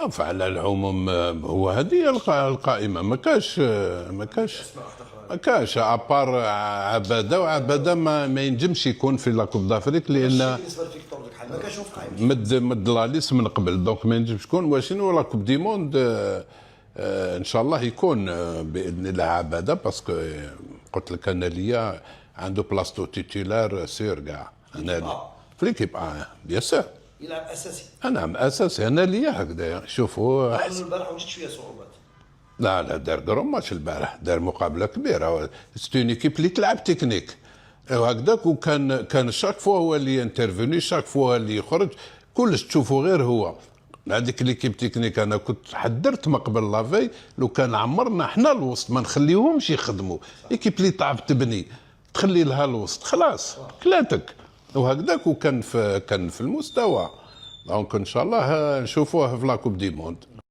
فعلى العموم هو هذه هي القائمه، ما كاش ابار عباده، وعباده ما ينجمش يكون في لاكوب دافريك لان بالنسبه لفيكتور ديك الحال ما كانش في القائمه. مد لا ليست من قبل، دونك ما ينجمش يكون. وشنو لاكوب دي موند ان شاء الله يكون باذن الله عباده، باسكو قلت لك انا ليا عنده بلاصتو تيتولار سير كاع انا في ليكيب بيان سور يلعب اساسي. نعم اساسي انا ليا هكذا. شوفوا البارح وجدت شويه صعوبات. لا دار كروم ماتش البارح، دار مقابله كبيره، ستون ايكيب اللي تلعب تكنيك وهكذاك، وكان شاك فوا هو اللي انترفيني، شاك فوا اللي يخرج، كلش تشوفوا غير هو. هذيك ليكيب تكنيك انا كنت حذرت ما قبل لافي، لو كان عمرنا حنا الوسط ما نخليهمش يخدموا، ايكيب اللي تعب تبني تخلي لها الوسط خلاص كلاتك وهكذاك، وكان في المستوى. دونك ان شاء الله نشوفوه في لاكوب دي موند.